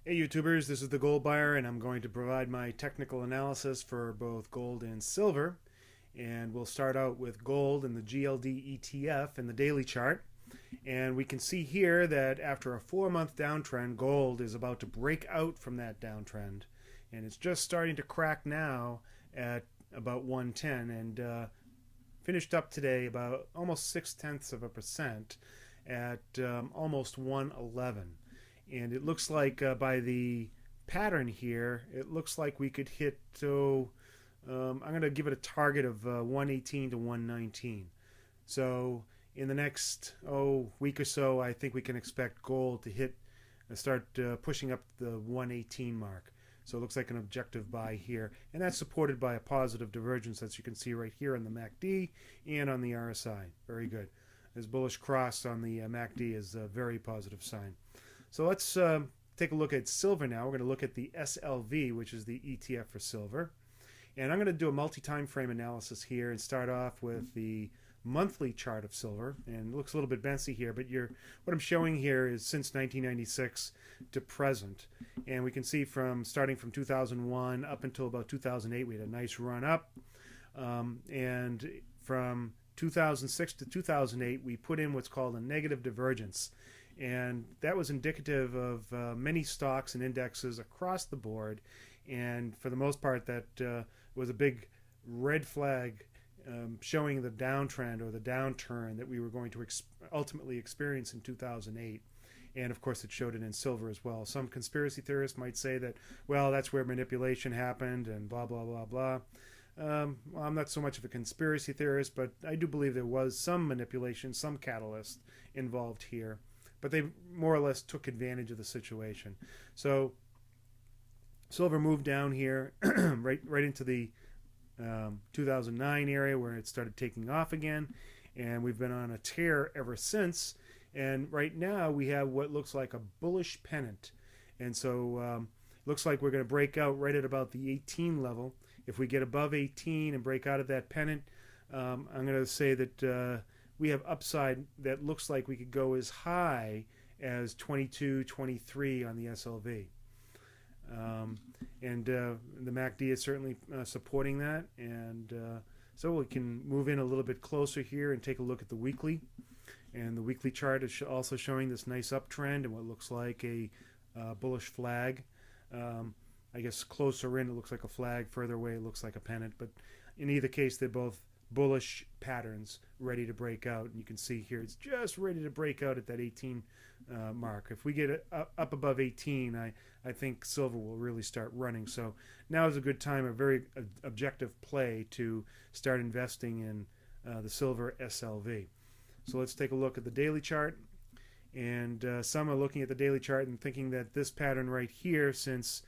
Hey YouTubers, this is the Gold Buyer and I'm going to provide my technical analysis for both gold and silver. And we'll start out with gold and the GLD ETF in the daily chart. And we can see here that after a 4-month downtrend, gold is about to break out from that downtrend. And it's just starting to crack now at about 110 and finished up today about almost 0.6% at almost 111. And it looks like by the pattern here, it looks like we could hit, I'm going to give it a target of 118 to 119. So in the next week or so, I think we can expect gold to hit, start pushing up the 118 mark. So it looks like an objective buy here. And that's supported by a positive divergence, as you can see right here on the MACD and on the RSI. Very good. This bullish cross on the MACD is a very positive sign. So let's take a look at silver now. We're going to look at the SLV, which is the ETF for silver. And I'm going to do a multi-time frame analysis here and start off with the monthly chart of silver. And it looks a little bit messy here, but what I'm showing here is since 1996 to present. And we can see from starting from 2001 up until about 2008, we had a nice run up. And from 2006 to 2008, we put in what's called a negative divergence. And that was indicative of many stocks and indexes across the board. And for the most part, that was a big red flag showing the downtrend or the downturn that we were going to ultimately experience in 2008. And of course, it showed it in silver as well. Some conspiracy theorists might say that, well, that's where manipulation happened and blah, blah, blah, blah. Well, I'm not so much of a conspiracy theorist, but I do believe there was some manipulation, some catalyst involved here. But they more or less took advantage of the situation. So silver moved down here right into the 2009 area where it started taking off again, and we've been on a tear ever since. And right now we have what looks like a bullish pennant, and so looks like we're going to break out right at about the 18 level. If we get above 18 and break out of that pennant, I'm going to say that we have upside that looks like we could go as high as 22, 23 on the SLV. And the MACD is certainly supporting that. And so we can move in a little bit closer here and take a look at the weekly. And the weekly chart is also showing this nice uptrend and what looks like a bullish flag. I guess closer in it looks like a flag, further away it looks like a pennant. But in either case, they're both bullish patterns ready to break out, and you can see here it's just ready to break out at that 18 mark. If we get it up above 18, I think silver will really start running. So now is a good time, a very objective play to start investing in the silver SLV. So let's take a look at the daily chart. And some are looking at the daily chart and thinking that this pattern right here since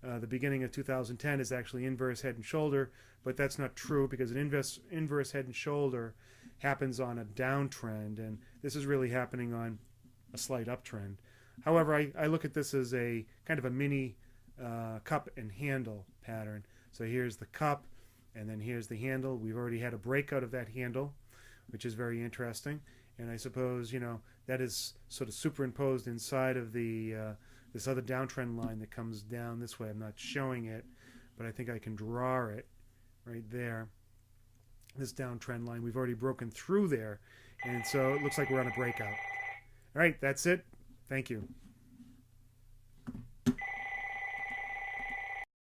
the beginning of 2010 is actually inverse head and shoulder, but that's not true because an inverse head and shoulder happens on a downtrend, and this is really happening on a slight uptrend. However, I look at this as a kind of a mini cup and handle pattern. So here's the cup, and then here's the handle. We've already had a breakout of that handle, which is very interesting, and I suppose, you know, that is sort of superimposed inside of the this other downtrend line that comes down this way. I'm not showing it, but I think I can draw it right there. This downtrend line, we've already broken through there, and so it looks like we're on a breakout. All right, that's it. Thank you.